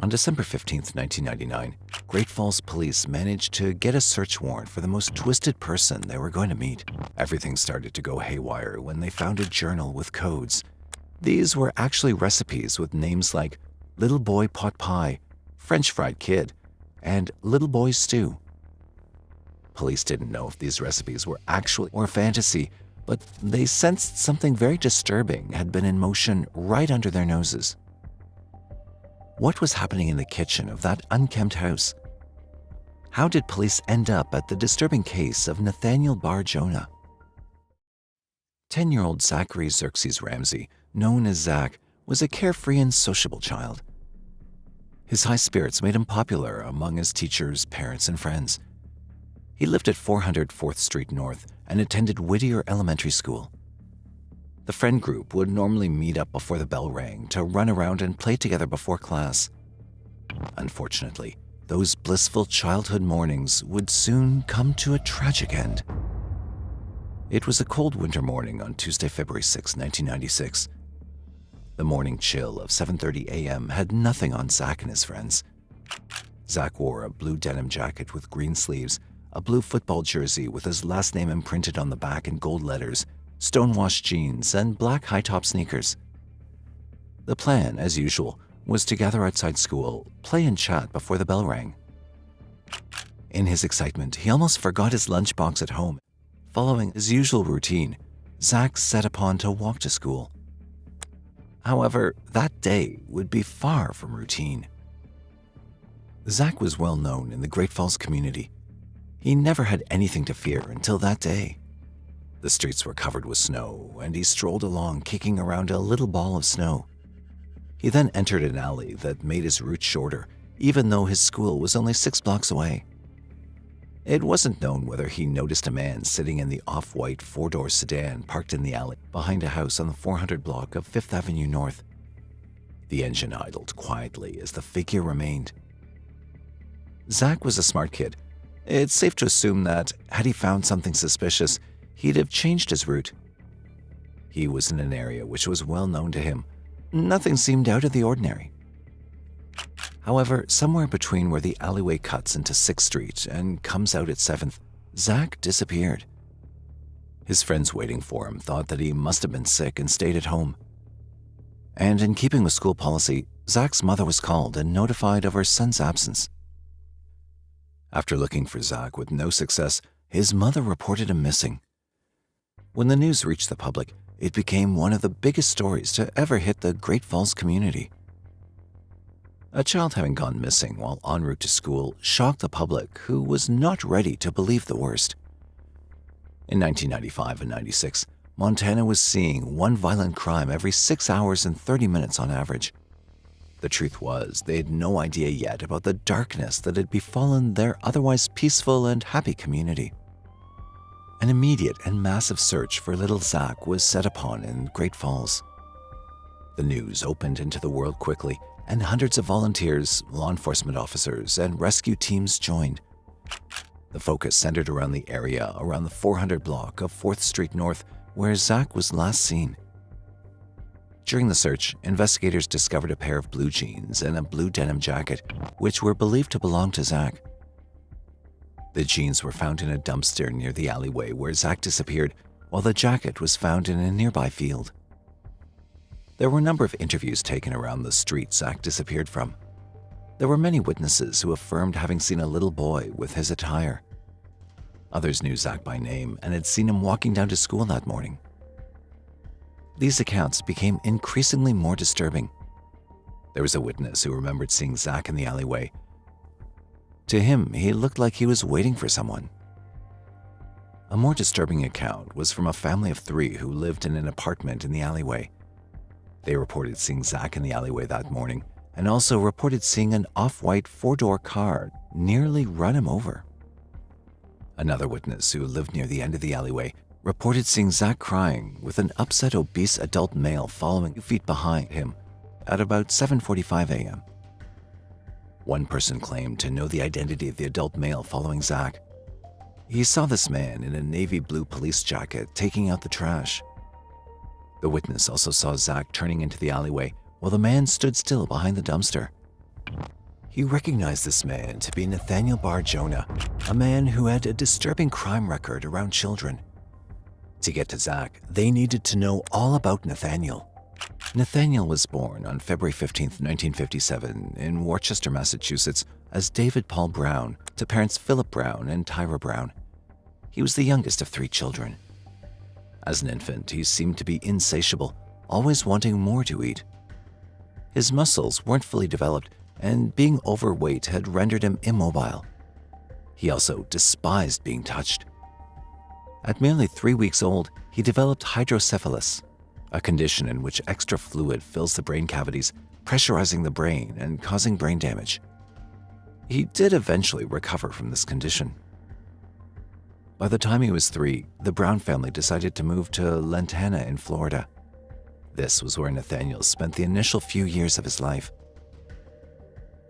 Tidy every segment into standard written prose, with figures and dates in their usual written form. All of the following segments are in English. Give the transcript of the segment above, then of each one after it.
On December 15, 1999, Great Falls police managed to get a search warrant for the most twisted person they were going to meet. Everything started to go haywire when they found a journal with codes. These were actually recipes with names like Little Boy Pot Pie, French Fried Kid, and Little Boy Stew. Police didn't know if these recipes were actual or fantasy, but they sensed something very disturbing had been in motion right under their noses. What was happening in the kitchen of that unkempt house? How did police end up at the disturbing case of Nathaniel Bar Jonah? 10-year-old Zachary Xerxes Ramsey, known as Zach, was a carefree and sociable child. His high spirits made him popular among his teachers, parents, and friends. He lived at 400 4th Street North and attended Whittier Elementary School. The friend group would normally meet up before the bell rang to run around and play together before class. Unfortunately, those blissful childhood mornings would soon come to a tragic end. It was a cold winter morning on Tuesday, February 6, 1996. The morning chill of 7:30 a.m. had nothing on Zach and his friends. Zach wore a blue denim jacket with green sleeves, a blue football jersey with his last name imprinted on the back in gold letters, stonewashed jeans, and black high-top sneakers. The plan, as usual, was to gather outside school, play and chat before the bell rang. In his excitement, he almost forgot his lunchbox at home. Following his usual routine, Zach set upon to walk to school. However, that day would be far from routine. Zach was well known in the Great Falls community. He never had anything to fear until that day. The streets were covered with snow, and he strolled along kicking around a little ball of snow. He then entered an alley that made his route shorter, even though his school was only 6 blocks away. It wasn't known whether he noticed a man sitting in the off-white 4-door sedan parked in the alley behind a house on the 400 block of 5th Avenue North. The engine idled quietly as the figure remained. Zach was a smart kid. It's safe to assume that, had he found something suspicious, he'd have changed his route. He was in an area which was well known to him. Nothing seemed out of the ordinary. However, somewhere between where the alleyway cuts into 6th Street and comes out at 7th, Zach disappeared. His friends waiting for him thought that he must have been sick and stayed at home. And in keeping with school policy, Zach's mother was called and notified of her son's absence. After looking for Zach with no success, his mother reported him missing. When the news reached the public, it became one of the biggest stories to ever hit the Great Falls community. A child having gone missing while en route to school shocked the public, who was not ready to believe the worst. In 1995 and 96, Montana was seeing one violent crime every 6 hours and 30 minutes on average. The truth was, they had no idea yet about the darkness that had befallen their otherwise peaceful and happy community. An immediate and massive search for little Zach was set upon in Great Falls. The news opened into the world quickly, and hundreds of volunteers, law enforcement officers, and rescue teams joined. The focus centered around the area around the 400 block of 4th Street North, where Zach was last seen. During the search, investigators discovered a pair of blue jeans and a blue denim jacket, which were believed to belong to Zach. The jeans were found in a dumpster near the alleyway where Zach disappeared, while the jacket was found in a nearby field. There were a number of interviews taken around the street Zach disappeared from. There were many witnesses who affirmed having seen a little boy with his attire. Others knew Zach by name and had seen him walking down to school that morning. These accounts became increasingly more disturbing. There was a witness who remembered seeing Zach in the alleyway. To him, he looked like he was waiting for someone. A more disturbing account was from a family of 3 who lived in an apartment in the alleyway. They reported seeing Zach in the alleyway that morning and also reported seeing an off-white 4-door car nearly run him over. Another witness who lived near the end of the alleyway reported seeing Zach crying with an upset, obese adult male following 2 feet behind him at about 7:45 a.m. One person claimed to know the identity of the adult male following Zach. He saw this man in a navy blue police jacket taking out the trash. The witness also saw Zach turning into the alleyway while the man stood still behind the dumpster. He recognized this man to be Nathaniel Bar, a man who had a disturbing crime record around children. To get to Zach, they needed to know all about Nathaniel. Nathaniel was born on February 15, 1957, in Worcester, Massachusetts, as David Paul Brown to parents Philip Brown and Tyra Brown. He was the youngest of 3 children. As an infant, he seemed to be insatiable, always wanting more to eat. His muscles weren't fully developed, and being overweight had rendered him immobile. He also despised being touched. At merely 3 weeks old, he developed hydrocephalus, a condition in which extra fluid fills the brain cavities, pressurizing the brain and causing brain damage. He did eventually recover from this condition. By the time he was 3, the Brown family decided to move to Lantana in Florida. This was where Nathaniel spent the initial few years of his life.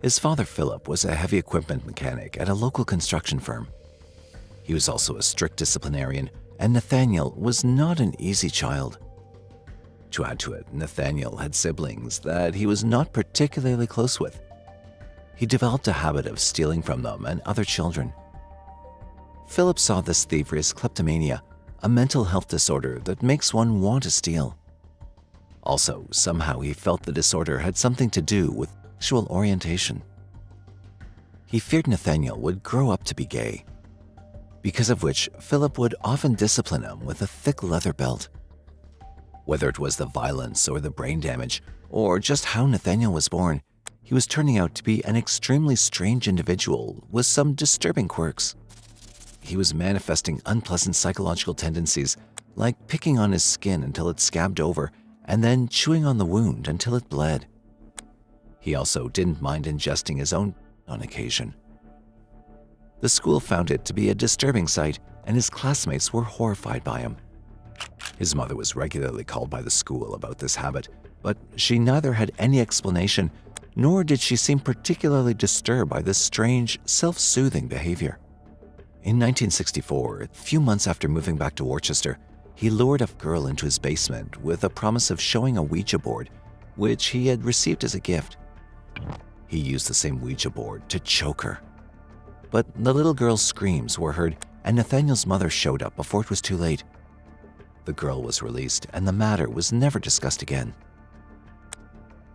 His father, Philip, was a heavy equipment mechanic at a local construction firm. He was also a strict disciplinarian, and Nathaniel was not an easy child. To add to it, Nathaniel had siblings that he was not particularly close with. He developed a habit of stealing from them and other children. Philip saw this thievery as kleptomania, a mental health disorder that makes one want to steal. Also, somehow he felt the disorder had something to do with sexual orientation. He feared Nathaniel would grow up to be gay, because of which Philip would often discipline him with a thick leather belt. Whether it was the violence or the brain damage, or just how Nathaniel was born, he was turning out to be an extremely strange individual with some disturbing quirks. He was manifesting unpleasant psychological tendencies, like picking on his skin until it scabbed over, and then chewing on the wound until it bled. He also didn't mind ingesting his own on occasion. The school found it to be a disturbing sight, and his classmates were horrified by him. His mother was regularly called by the school about this habit, but she neither had any explanation, nor did she seem particularly disturbed by this strange, self-soothing behavior. In 1964, a few months after moving back to Worcester, he lured a girl into his basement with a promise of showing a Ouija board, which he had received as a gift. He used the same Ouija board to choke her. But the little girl's screams were heard, and Nathaniel's mother showed up before it was too late. The girl was released, and the matter was never discussed again.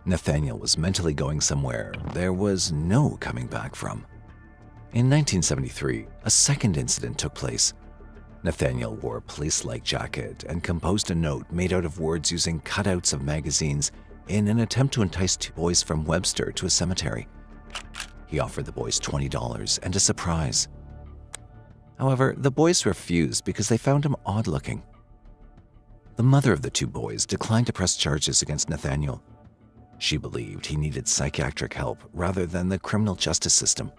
Nathaniel was mentally going somewhere there was no coming back from. In 1973, a second incident took place. Nathaniel wore a police-like jacket and composed a note made out of words using cutouts of magazines in an attempt to entice 2 boys from Webster to a cemetery. He offered the boys $20 and a surprise. However, the boys refused because they found him odd-looking. The mother of the 2 boys declined to press charges against Nathaniel. She believed he needed psychiatric help rather than the criminal justice system.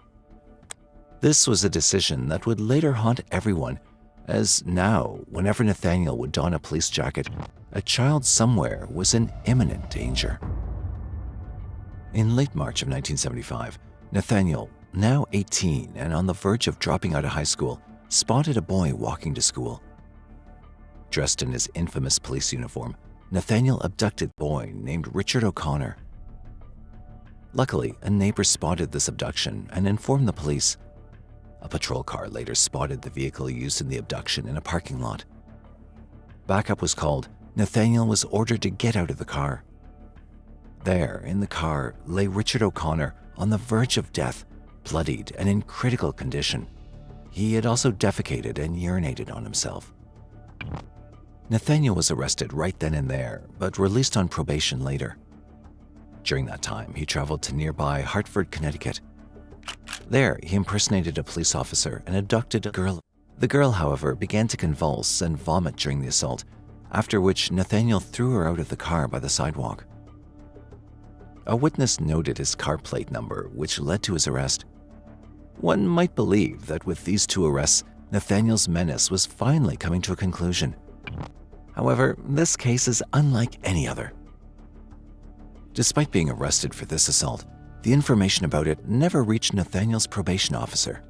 This was a decision that would later haunt everyone, as now, whenever Nathaniel would don a police jacket, a child somewhere was in imminent danger. In late March of 1975, Nathaniel, now 18 and on the verge of dropping out of high school, spotted a boy walking to school. Dressed in his infamous police uniform, Nathaniel abducted a boy named Richard O'Connor. Luckily, a neighbor spotted this abduction and informed the police. A patrol car later spotted the vehicle used in the abduction in a parking lot. Backup was called. Nathaniel was ordered to get out of the car. There, in the car, lay Richard O'Connor on the verge of death, bloodied and in critical condition. He had also defecated and urinated on himself. Nathaniel was arrested right then and there, but released on probation later. During that time, he traveled to nearby Hartford, Connecticut. There, he impersonated a police officer and abducted a girl. The girl, however, began to convulse and vomit during the assault, after which Nathaniel threw her out of the car by the sidewalk. A witness noted his car plate number, which led to his arrest. One might believe that with these 2 arrests, Nathaniel's menace was finally coming to a conclusion. However, this case is unlike any other. Despite being arrested for this assault, the information about it never reached Nathaniel's probation officer.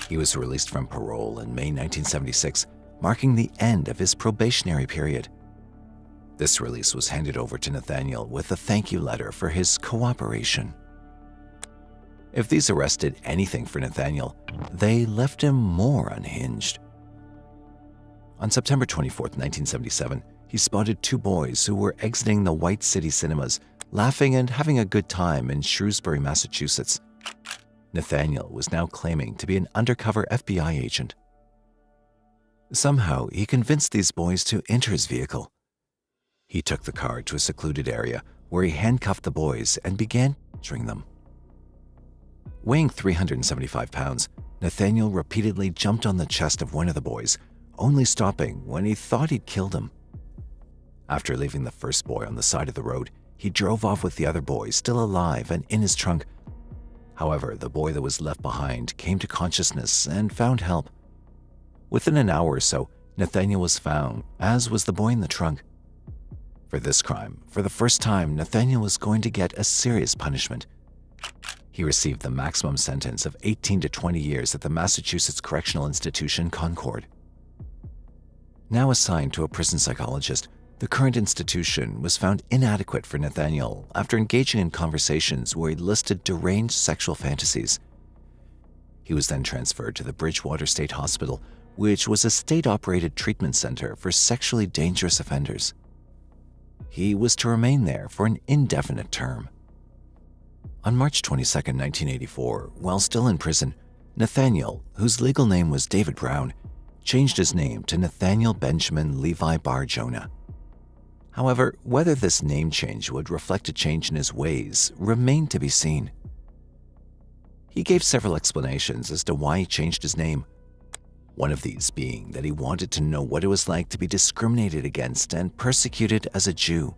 He was released from parole in May 1976, marking the end of his probationary period. This release was handed over to Nathaniel with a thank you letter for his cooperation. If these arrests did anything for Nathaniel, they left him more unhinged. On September 24, 1977, he spotted two boys who were exiting the White City cinemas, laughing and having a good time in Shrewsbury, Massachusetts. Nathaniel was now claiming to be an undercover FBI agent. Somehow, he convinced these boys to enter his vehicle. He took the car to a secluded area where he handcuffed the boys and began torturing them. Weighing 375 pounds, Nathaniel repeatedly jumped on the chest of one of the boys, only stopping when he thought he'd killed him. After leaving the first boy on the side of the road, he drove off with the other boy still alive and in his trunk. However, the boy that was left behind came to consciousness and found help. Within an hour or so, Nathaniel was found, as was the boy in the trunk. For this crime, for the first time, Nathaniel was going to get a serious punishment. He received the maximum sentence of 18 to 20 years at the Massachusetts Correctional Institution, Concord. Now assigned to a prison psychologist, the current institution was found inadequate for Nathaniel after engaging in conversations where he listed deranged sexual fantasies. He was then transferred to the Bridgewater State Hospital, which was a state-operated treatment center for sexually dangerous offenders. He was to remain there for an indefinite term. On March 22, 1984, while still in prison, Nathaniel, whose legal name was David Brown, changed his name to Nathaniel Benjamin Levi Bar Jonah. However, whether this name change would reflect a change in his ways remained to be seen. He gave several explanations as to why he changed his name. One of these being that he wanted to know what it was like to be discriminated against and persecuted as a Jew.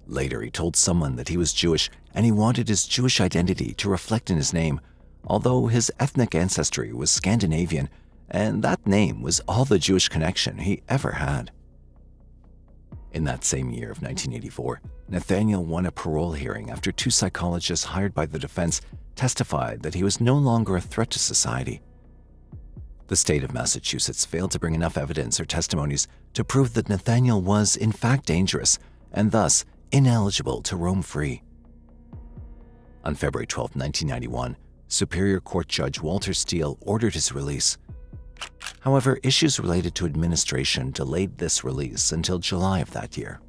Later, he told someone that he was Jewish and he wanted his Jewish identity to reflect in his name, although his ethnic ancestry was Scandinavian, and that name was all the Jewish connection he ever had. In that same year of 1984, Nathaniel won a parole hearing after two psychologists hired by the defense testified that he was no longer a threat to society. The state of Massachusetts failed to bring enough evidence or testimonies to prove that Nathaniel was in fact dangerous and thus ineligible to roam free. On February 12, 1991, Superior Court Judge Walter Steele ordered his release. However, issues related to administration delayed this release until July of that year.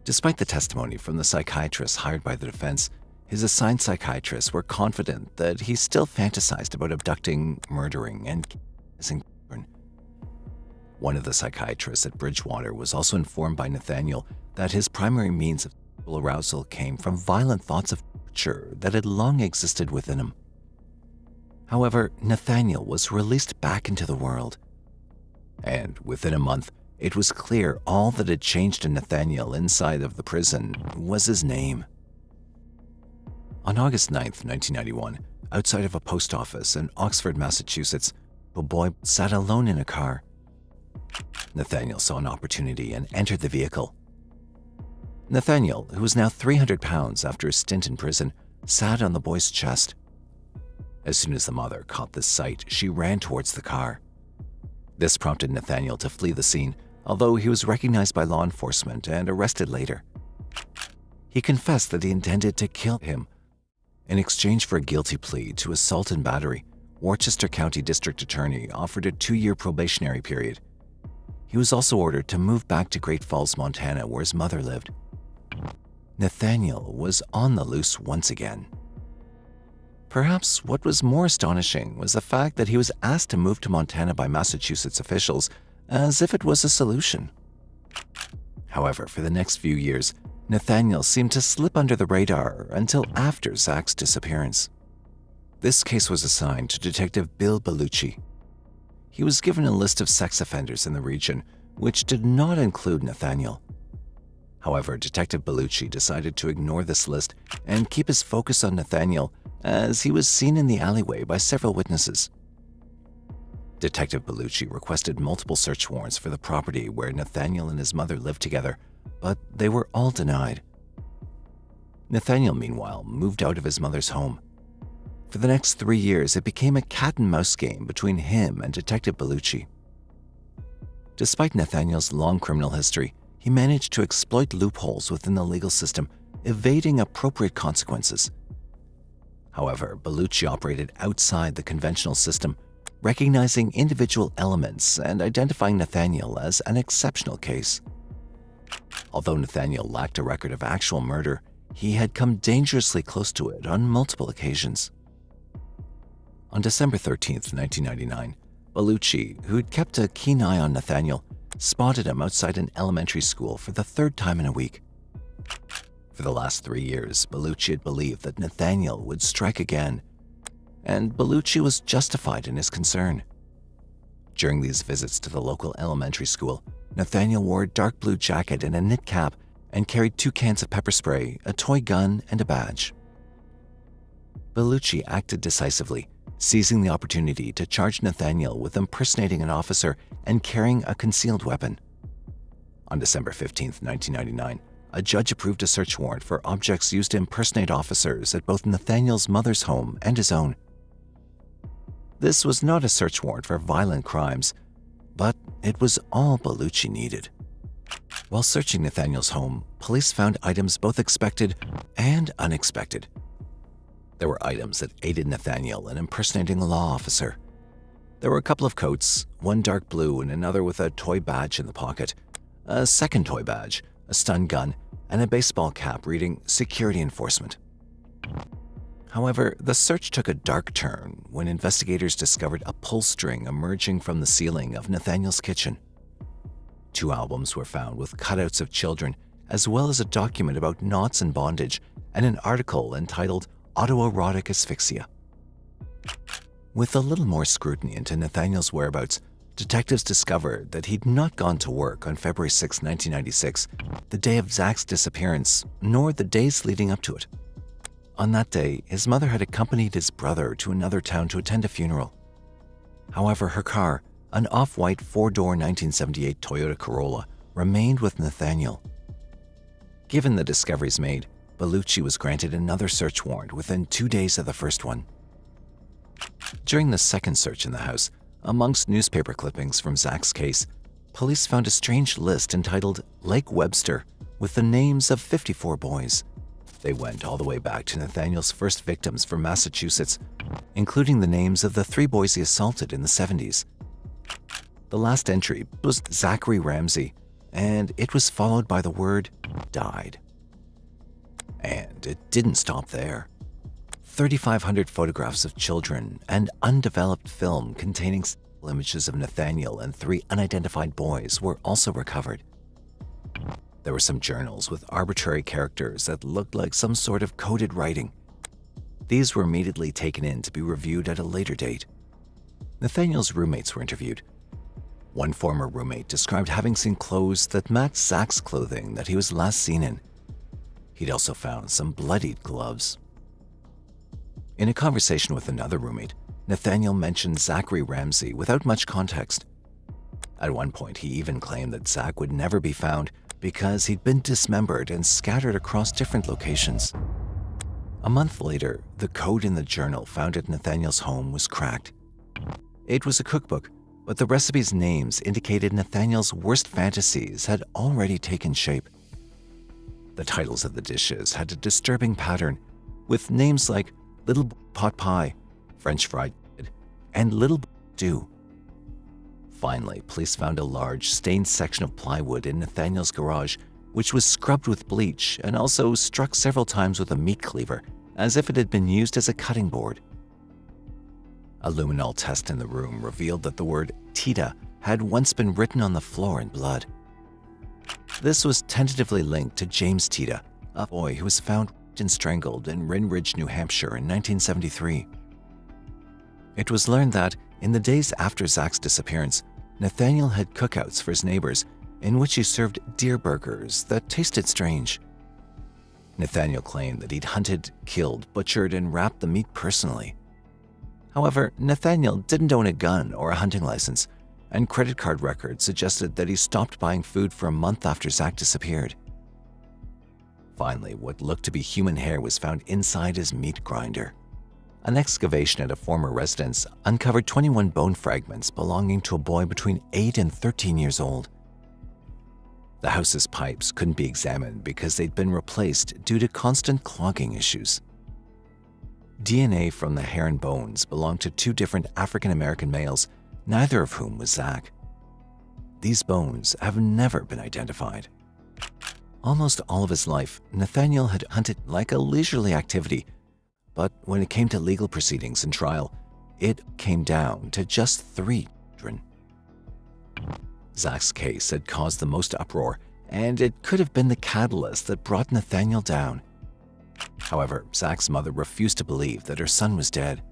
Despite the testimony from the psychiatrists hired by the defense, his assigned psychiatrists were confident that he still fantasized about abducting, murdering, and kissing children. One of the psychiatrists at Bridgewater was also informed by Nathaniel that his primary means of sexual arousal came from violent thoughts of torture that had long existed within him. However, Nathaniel was released back into the world. And within a month, it was clear all that had changed in Nathaniel inside of the prison was his name. On August 9, 1991, outside of a post office in Oxford, Massachusetts, a boy sat alone in a car. Nathaniel saw an opportunity and entered the vehicle. Nathaniel, who was now 300 pounds after a stint in prison, sat on the boy's chest. As soon as the mother caught this sight, she ran towards the car. This prompted Nathaniel to flee the scene, although he was recognized by law enforcement and arrested later. He confessed that he intended to kill him. In exchange for a guilty plea to assault and battery, Worcester County District Attorney offered a 2-year probationary period. He was also ordered to move back to Great Falls, Montana, where his mother lived. Nathaniel was on the loose once again. Perhaps what was more astonishing was the fact that he was asked to move to Montana by Massachusetts officials as if it was a solution. However, for the next few years, Nathaniel seemed to slip under the radar until after Zach's disappearance. This case was assigned to Detective Bill Bellucci. He was given a list of sex offenders in the region, which did not include Nathaniel. However, Detective Bellucci decided to ignore this list and keep his focus on Nathaniel, as he was seen in the alleyway by several witnesses. Detective Bellucci requested multiple search warrants for the property where Nathaniel and his mother lived together, but they were all denied. Nathaniel, meanwhile, moved out of his mother's home. For the next 3 years, it became a cat-and-mouse game between him and Detective Bellucci. Despite Nathaniel's long criminal history, he managed to exploit loopholes within the legal system, evading appropriate consequences. However, Bellucci operated outside the conventional system, recognizing individual elements and identifying Nathaniel as an exceptional case. Although Nathaniel lacked a record of actual murder, he had come dangerously close to it on multiple occasions. On December 13, 1999, Bellucci, who'd kept a keen eye on Nathaniel, spotted him outside an elementary school for the third time in a week. For the last 3 years, Bellucci had believed that Nathaniel would strike again, and Bellucci was justified in his concern. During these visits to the local elementary school, Nathaniel wore a dark blue jacket and a knit cap and carried 2 cans of pepper spray, a toy gun, and a badge. Bellucci acted decisively, seizing the opportunity to charge Nathaniel with impersonating an officer and carrying a concealed weapon. On December 15, 1999, a judge approved a search warrant for objects used to impersonate officers at both Nathaniel's mother's home and his own. This was not a search warrant for violent crimes, but it was all Bellucci needed. While searching Nathaniel's home, police found items both expected and unexpected. There were items that aided Nathaniel in impersonating a law officer. There were a couple of coats, one dark blue and another with a toy badge in the pocket, a second toy badge, a stun gun, and a baseball cap reading Security Enforcement. However, the search took a dark turn when investigators discovered a pull string emerging from the ceiling of Nathaniel's kitchen. 2 albums were found with cutouts of children, as well as a document about knots and bondage, and an article entitled Autoerotic Asphyxia. With a little more scrutiny into Nathaniel's whereabouts, detectives discovered that he'd not gone to work on February 6, 1996, the day of Zach's disappearance, nor the days leading up to it. On that day, his mother had accompanied his brother to another town to attend a funeral. However, her car, an off-white 4-door 1978 Toyota Corolla, remained with Nathaniel. Given the discoveries made, Bellucci was granted another search warrant within 2 days of the first one. During the second search in the house, amongst newspaper clippings from Zach's case, police found a strange list entitled Lake Webster with the names of 54 boys. They went all the way back to Nathaniel's first victims from Massachusetts, including the names of the 3 boys he assaulted in the 70s. The last entry was Zachary Ramsey, and it was followed by the word died. And it didn't stop there. 3,500 photographs of children and undeveloped film containing images of Nathaniel and 3 unidentified boys were also recovered. There were some journals with arbitrary characters that looked like some sort of coded writing. These were immediately taken in to be reviewed at a later date. Nathaniel's roommates were interviewed. One former roommate described having seen clothes that matched Zach's clothing that he was last seen in. He'd also found some bloodied gloves. In a conversation with another roommate, Nathaniel mentioned Zachary Ramsey without much context. At one point, he even claimed that Zach would never be found because he'd been dismembered and scattered across different locations. A month later, the code in the journal found at Nathaniel's home was cracked. It was a cookbook, but the recipe's names indicated Nathaniel's worst fantasies had already taken shape. The titles of the dishes had a disturbing pattern, with names like Little Pot Pie, French Fried, and Little Stew. Finally, police found a large, stained section of plywood in Nathaniel's garage, which was scrubbed with bleach and also struck several times with a meat cleaver, as if it had been used as a cutting board. A luminol test in the room revealed that the word Tita had once been written on the floor in blood. This was tentatively linked to James Tita, a boy who was found raped and strangled in Wren Ridge, New Hampshire in 1973. It was learned that, in the days after Zach's disappearance, Nathaniel had cookouts for his neighbors in which he served deer burgers that tasted strange. Nathaniel claimed that he'd hunted, killed, butchered, and wrapped the meat personally. However, Nathaniel didn't own a gun or a hunting license, and credit card records suggested that he stopped buying food for a month after Zach disappeared. Finally, what looked to be human hair was found inside his meat grinder. An excavation at a former residence uncovered 21 bone fragments belonging to a boy between 8 and 13 years old. The house's pipes couldn't be examined because they'd been replaced due to constant clogging issues. DNA from the hair and bones belonged to two different African-American males, neither of whom was Zach. These bones have never been identified. Almost all of his life, Nathaniel had hunted like a leisurely activity, but when it came to legal proceedings and trial, it came down to just 3 children. Zach's case had caused the most uproar, and it could have been the catalyst that brought Nathaniel down. However, Zach's mother refused to believe that her son was dead.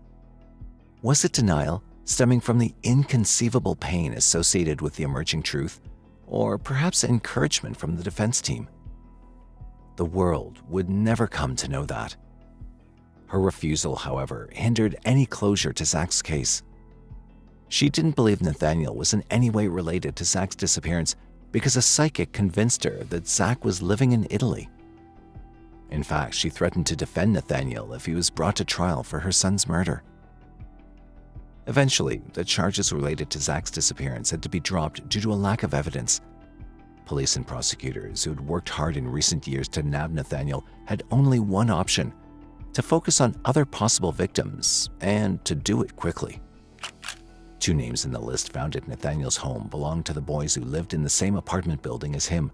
Was it denial, stemming from the inconceivable pain associated with the emerging truth, or perhaps encouragement from the defense team? The world would never come to know that. Her refusal, however, hindered any closure to Zach's case. She didn't believe Nathaniel was in any way related to Zach's disappearance because a psychic convinced her that Zach was living in Italy. In fact, she threatened to defend Nathaniel if he was brought to trial for her son's murder. Eventually, the charges related to Zach's disappearance had to be dropped due to a lack of evidence. Police and prosecutors who had worked hard in recent years to nab Nathaniel had only one option: to focus on other possible victims, and to do it quickly. 2 names in the list found at Nathaniel's home belonged to the boys who lived in the same apartment building as him.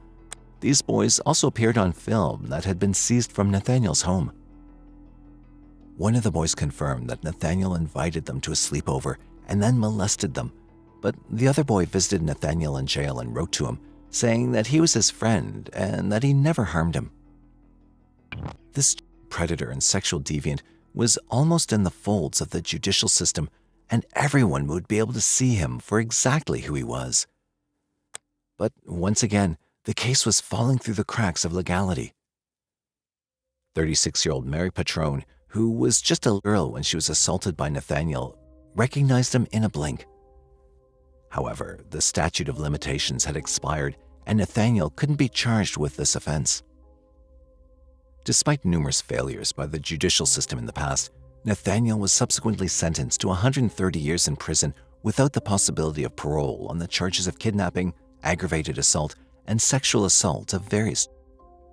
These boys also appeared on film that had been seized from Nathaniel's home. One of the boys confirmed that Nathaniel invited them to a sleepover and then molested them, but the other boy visited Nathaniel in jail and wrote to him, saying that he was his friend and that he never harmed him. This predator and sexual deviant was almost in the folds of the judicial system, and everyone would be able to see him for exactly who he was. But once again, the case was falling through the cracks of legality. 36-year-old Mary Patrone, who was just a girl when she was assaulted by Nathaniel, recognized him in a blink. However, the statute of limitations had expired, and Nathaniel couldn't be charged with this offense. Despite numerous failures by the judicial system in the past, Nathaniel was subsequently sentenced to 130 years in prison without the possibility of parole on the charges of kidnapping, aggravated assault, and sexual assault of various.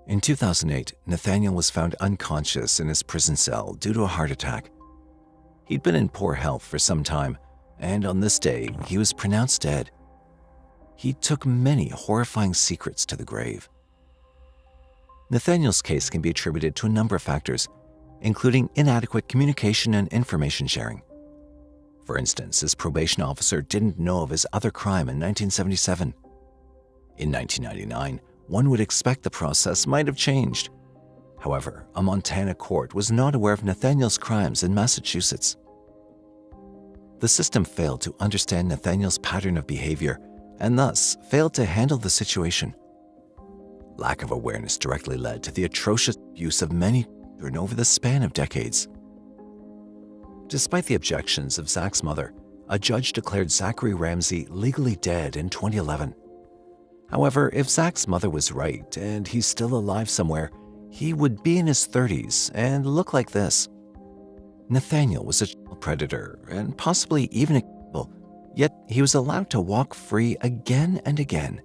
In 2008, Nathaniel was found unconscious in his prison cell due to a heart attack. He'd been in poor health for some time, and on this day, he was pronounced dead. He took many horrifying secrets to the grave. Nathaniel's case can be attributed to a number of factors, including inadequate communication and information sharing. For instance, his probation officer didn't know of his other crime in 1977. In 1999, one would expect the process might have changed. However, a Montana court was not aware of Nathaniel's crimes in Massachusetts. The system failed to understand Nathaniel's pattern of behavior and thus failed to handle the situation. Lack of awareness directly led to the atrocious abuse of many children over the span of decades. Despite the objections of Zach's mother, a judge declared Zachary Ramsey legally dead in 2011. However, if Zach's mother was right and he's still alive somewhere, he would be in his 30s and look like this. Nathaniel was a child predator and possibly even a cannibal, yet he was allowed to walk free again and again.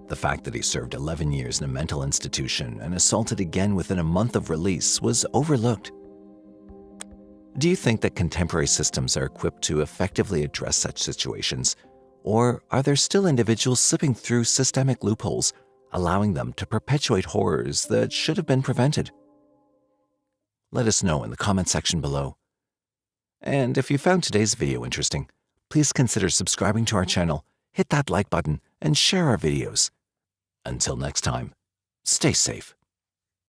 The fact that he served 11 years in a mental institution and assaulted again within a month of release was overlooked. Do you think that contemporary systems are equipped to effectively address such situations? Or are there still individuals slipping through systemic loopholes, allowing them to perpetuate horrors that should have been prevented? Let us know in the comment section below. And if you found today's video interesting, please consider subscribing to our channel, hit that like button, and share our videos. Until next time, stay safe.